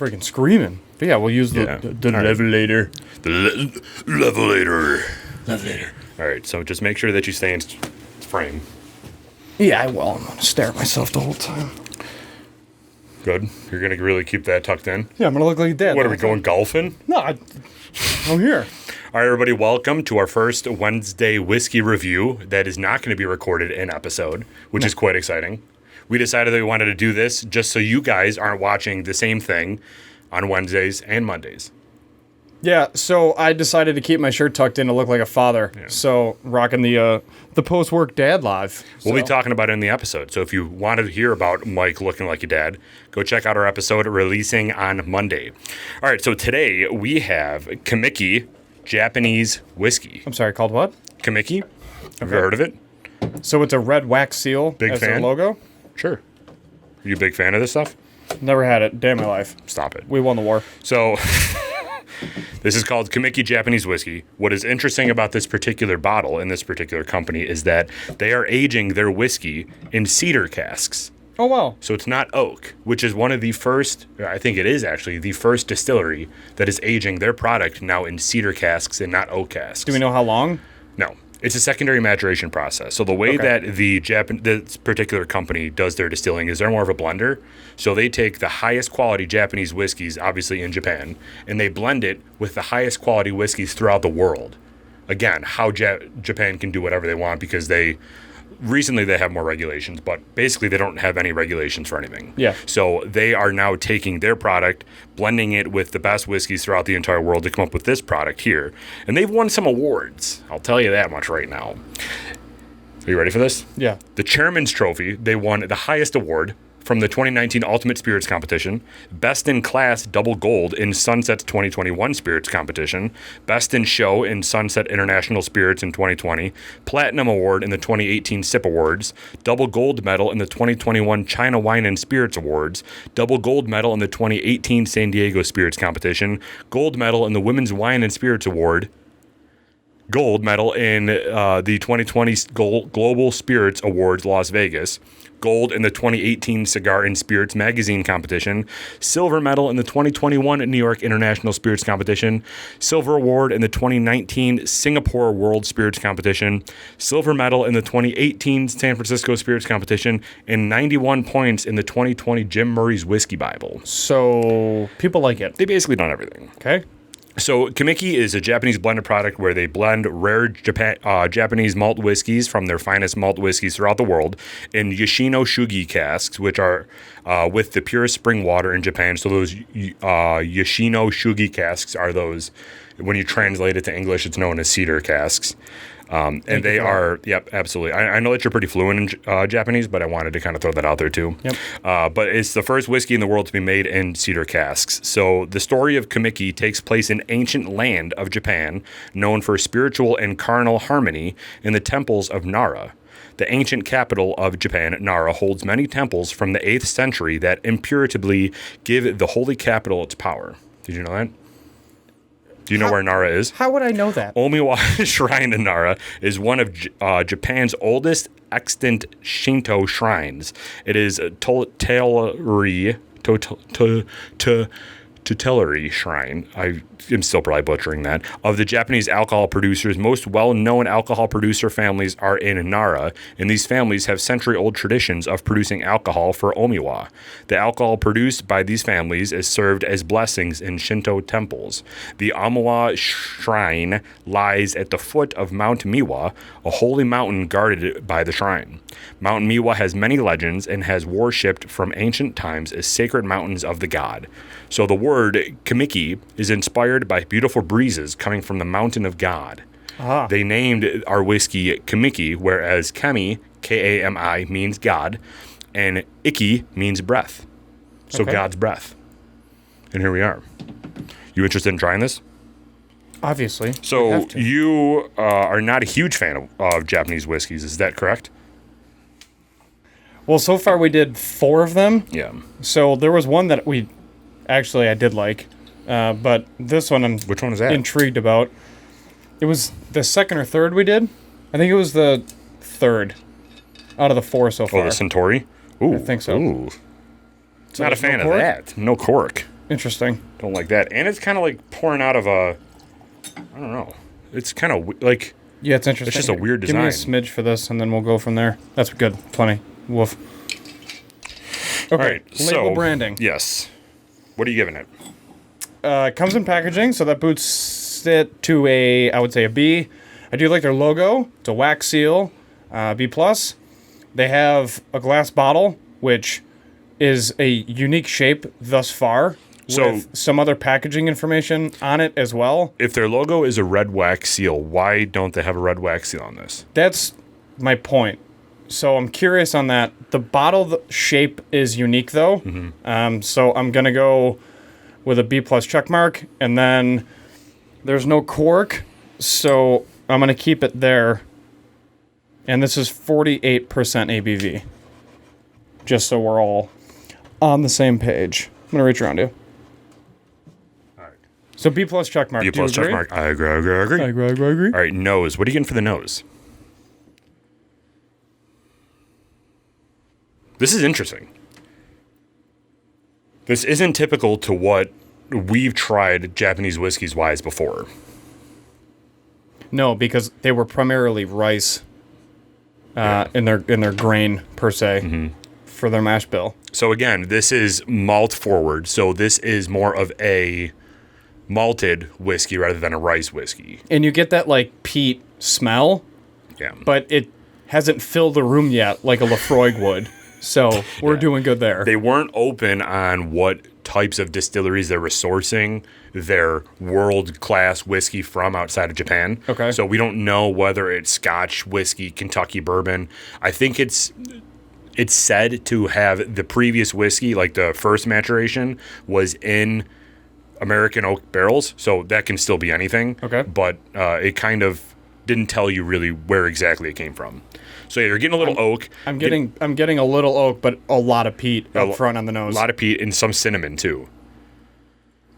freaking screaming. But yeah, we'll use the levelator. The levelator. Levelator. All right, so just make sure that you stay in frame. Yeah, I will. I'm going to stare at myself the whole time. Good. You're going to really keep that tucked in? Yeah, I'm going to look like dad. What, are we going golfing? No, I'm here. All right, everybody, welcome to our first Wednesday whiskey review that is not going to be recorded in episode, which is quite exciting. We decided that we wanted to do this just so you guys aren't watching the same thing on Wednesdays and Mondays. Yeah, so I decided to keep my shirt tucked in to look like a father. Yeah. So rocking the post-work dad live. We'll be talking about it in the episode. So if you wanted to hear about Mike looking like your dad, go check out our episode releasing on Monday. All right, so today we have Kamiki Japanese whiskey. I'm sorry, called what? Kamiki. Have you heard of it? So it's a red wax seal as their logo? Sure. Are you a big fan of this stuff? Never had it. Day of my life. Stop it. We won the war. So this is called Kamiki Japanese whiskey. What is interesting about this particular bottle and this particular company is that they are aging their whiskey in cedar casks. Oh, wow. So it's not oak, which is one of the first, I think it is actually, the first distillery that is aging their product now in cedar casks and not oak casks. Do we know how long? No. It's a secondary maturation process. So the way that this particular company does their distilling is they're more of a blender. So they take the highest quality Japanese whiskeys, obviously in Japan, and they blend it with the highest quality whiskeys throughout the world. Again, how Japan can do whatever they want because recently they have more regulations, but basically they don't have any regulations for anything. Yeah. So they are now taking their product, blending it with the best whiskeys throughout the entire world to come up with this product here. And they've won some awards. I'll tell you that much right now. Are you ready for this? Yeah. The Chairman's Trophy, they won the highest award from the 2019 Ultimate Spirits Competition, Best in Class Double Gold in Sunset's 2021 Spirits Competition, Best in Show in Sunset International Spirits in 2020, Platinum Award in the 2018 SIP Awards, Double Gold Medal in the 2021 China Wine and Spirits Awards, Double Gold Medal in the 2018 San Diego Spirits Competition, Gold Medal in the Women's Wine and Spirits Award, Gold Medal in the 2020 Global Spirits Awards Las Vegas, Gold in the 2018 Cigar and Spirits Magazine Competition, Silver Medal in the 2021 New York International Spirits Competition, Silver Award in the 2019 Singapore World Spirits Competition, Silver Medal in the 2018 San Francisco Spirits Competition, and 91 points in the 2020 Jim Murray's Whiskey Bible. So people like it. They basically done everything. Okay. So Kamiki is a Japanese blended product where they blend rare Japanese malt whiskeys from their finest malt whiskeys throughout the world in Yoshino Shugi casks, which are with the purest spring water in Japan. So those Yoshino Shugi casks are those, when you translate it to English, it's known as cedar casks. And they are, yep, absolutely. I know that you're pretty fluent in Japanese, but I wanted to kind of throw that out there too. Yep. But it's the first whiskey in the world to be made in cedar casks. So the story of Kamiki takes place in ancient land of Japan, known for spiritual and carnal harmony in the temples of Nara. The ancient capital of Japan, Nara, holds many temples from the 8th century that imperatively give the holy capital its power. Did you know that? Do you know where Nara is? How would I know that? Omiwa Shrine in Nara is one of Japan's oldest extant Shinto shrines. It is a tutelary shrine. I am still probably butchering that. Of the Japanese alcohol producers, most well-known alcohol producer families are in Nara, and these families have century-old traditions of producing alcohol for Omiwa. The alcohol produced by these families is served as blessings in Shinto temples. The Omiwa Shrine lies at the foot of Mount Miwa, a holy mountain guarded by the shrine. Mount Miwa has many legends and has worshipped from ancient times as sacred mountains of the god. So the word Kamiki is inspired by beautiful breezes coming from the mountain of God. Ah. They named our whiskey Kamiki, whereas Kami, K-A-M-I, means God, and Iki means breath. So God's breath. And here we are. You interested in trying this? Obviously. So you are not a huge fan of Japanese whiskeys, is that correct? Well, so far we did 4 of them. Yeah. So there was one that I did like, but this one Which one is that? Intrigued about. It was the second or third we did. I think it was the third out of the 4 so far. Oh, the Centauri? Ooh. I think so. Ooh. So Not a fan no of that. No cork. Interesting. Don't like that. And it's kind of like pouring out of a, I don't know. It's kind of like, Yeah, it's interesting. it's just a weird design. Give me a smidge for this, and then we'll go from there. That's good. Plenty. Woof. Okay, All right, label branding. Yes. What are you giving it? Comes in packaging, so that boosts it to I would say a B. I do like their logo. It's a wax seal, B+. They have a glass bottle, which is a unique shape thus far, So- with some other packaging information on it as well. If their logo is a red wax seal, why don't they have a red wax seal on this? That's my point. So I'm curious on that. The bottle shape is unique, though. So I'm going to go with a B+ check mark. And then there's no cork, so I'm going to keep it there. And this is 48% ABV. Just so we're all on the same page. I'm going to reach around you. All right. So B+ check mark. B+ Do you check agree? mark. I agree. agree. All right, nose. What are you getting for the nose? This is interesting. This isn't typical to what we've tried Japanese whiskeys wise before. No, because they were primarily rice in their grain per se for their mash bill. So again, this is malt forward. So this is more of a malted whiskey rather than a rice whiskey. And you get that like peat smell, Yeah. but it hasn't filled the room yet like a Lafroig would. So we're doing good there. They weren't open on what types of distilleries they were sourcing their world-class whiskey from outside of Japan. Okay. So we don't know whether it's Scotch whiskey, Kentucky bourbon. I think it's said to have the previous whiskey, like the first maturation, was in American oak barrels. So that can still be anything. Okay. But it kind of didn't tell you really where exactly it came from. So you're getting a little oak. I'm getting a little oak, but a lot of peat up front on the nose. A lot of peat and some cinnamon too.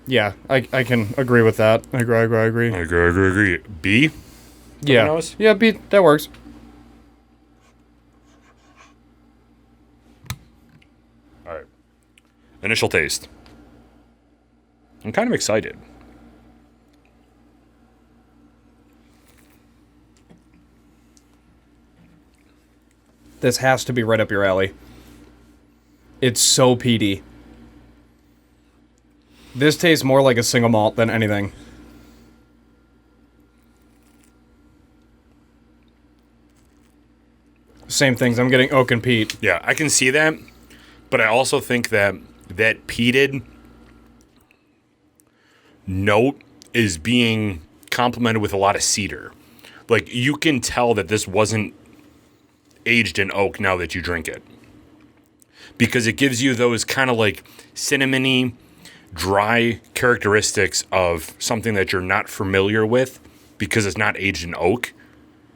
Yeah, I can agree with that. I agree. I agree. B? Yeah. nose? Yeah, B, that works. All right. Initial taste. I'm kind of excited. This has to be right up your alley. It's so peaty. This tastes more like a single malt than anything. Same things. I'm getting oak and peat. Yeah, I can see that, but I also think that that peated note is being complemented with a lot of cedar. Like, you can tell that this wasn't aged in oak now that you drink it. Because it gives you those kind of like cinnamony, dry characteristics of something that you're not familiar with because it's not aged in oak.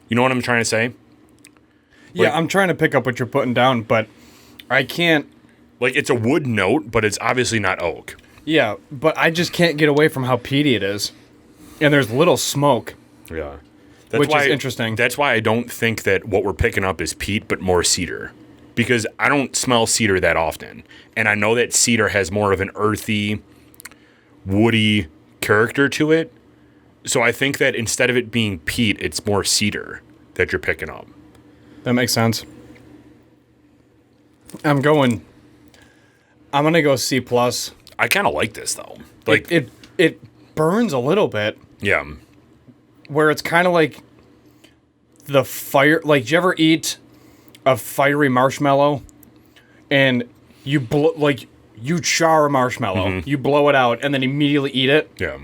You know what I'm trying to say? Yeah, Like- I'm trying to pick up what you're putting down, but I can't. Like, it's a wood note, but it's obviously not oak. Yeah, but I just can't get away from how peaty it is. And there's little smoke. Yeah. Which is interesting. That's why I don't think that what we're picking up is peat, but more cedar. Because I don't smell cedar that often. And I know that cedar has more of an earthy, woody character to it. So I think that instead of it being peat, it's more cedar that you're picking up. That makes sense. I'm going to go C+. I kind of like this, though. Like, It burns a little bit. yeah. Where it's kind of like the fire. Like, did you ever eat a fiery marshmallow and you you char a marshmallow, you blow it out, and then immediately eat it? Yeah.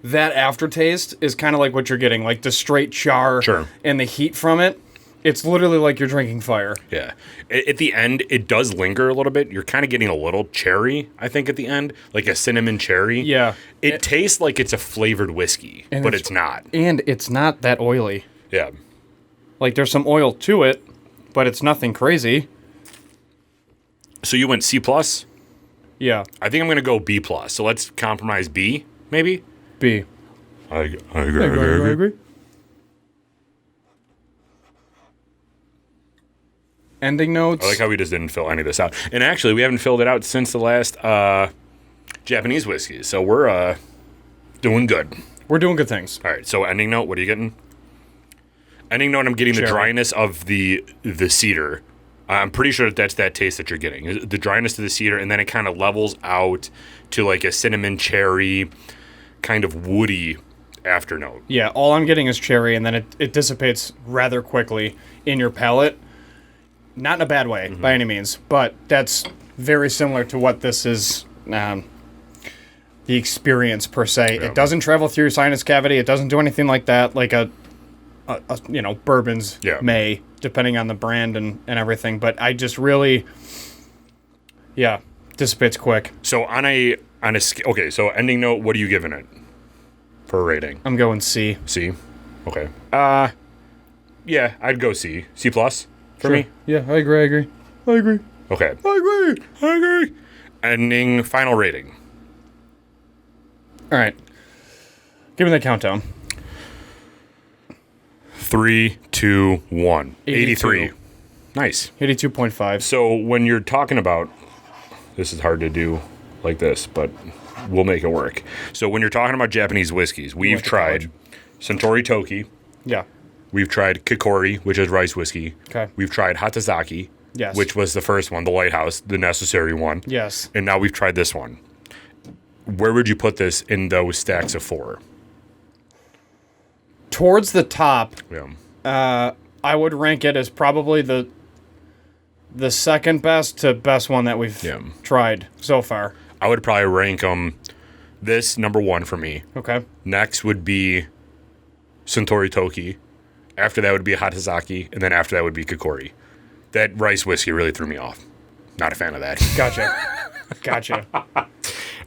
That aftertaste is kind of like what you're getting, like the straight char Sure. and the heat from it. It's literally like you're drinking fire. Yeah. At the end, it does linger a little bit. You're kind of getting a little cherry, I think, at the end, like a cinnamon cherry. Yeah. It tastes like it's a flavored whiskey, And but it's not. And it's not that oily. Yeah. Like, there's some oil to it, but it's nothing crazy. So you went C+? Yeah. I think I'm going to go B+. So let's compromise B, maybe? B. I agree. Ending notes. I like how we just didn't fill any of this out. And actually, we haven't filled it out since the last Japanese whiskey. So we're doing good. We're doing good things. All right. So ending note, what are you getting? Ending note, I'm getting the Cherry. dryness of the cedar. I'm pretty sure that's that taste that you're getting. The dryness of the cedar, and then it kind of levels out to like a cinnamon cherry, kind of woody afternote. Yeah, all I'm getting is cherry, and then it dissipates rather quickly in your palate. Not in a bad way, by any means, but that's very similar to what this is, the experience per se. Yeah. It doesn't travel through your sinus cavity. It doesn't do anything like that, like a bourbons may, depending on the brand and everything. But I just really, dissipates quick. So on a okay, so ending note, what are you giving it for a rating? I'm going C. C. Okay. Yeah, I'd go C. C plus for me. Yeah, I agree. Okay. I agree. Ending final rating. All right. Give me the countdown. 3, 2, 1. 83. Nice. 82.5. So when you're talking about, this is hard to do like this, but we'll make it work. So when you're talking about Japanese whiskeys, we've tried Suntory Toki. Yeah. We've tried Kikori, which is rice whiskey. Okay. We've tried Hatazaki, Yes. which was the first one, the lighthouse, the necessary one. Yes. And now we've tried this one. Where would you put this in those stacks of 4? Towards the top, Yeah. I would rank it as probably the second best to best one that we've tried so far. I would probably rank this number 1 for me. Okay. Next would be Suntory Toki. After that would be Hatazaki, and then after that would be Kikori. That rice whiskey really threw me off. Not a fan of that. Gotcha. All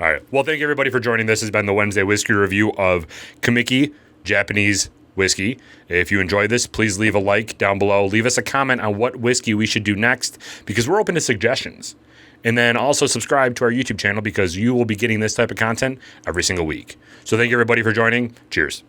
right. Well, thank you everybody for joining. This has been the Wednesday whiskey review of Kamiki Japanese whiskey. If you enjoyed this, please leave a like down below. Leave us a comment on what whiskey we should do next, because we're open to suggestions. And then also subscribe to our YouTube channel, because you will be getting this type of content every single week. So thank you everybody for joining. Cheers.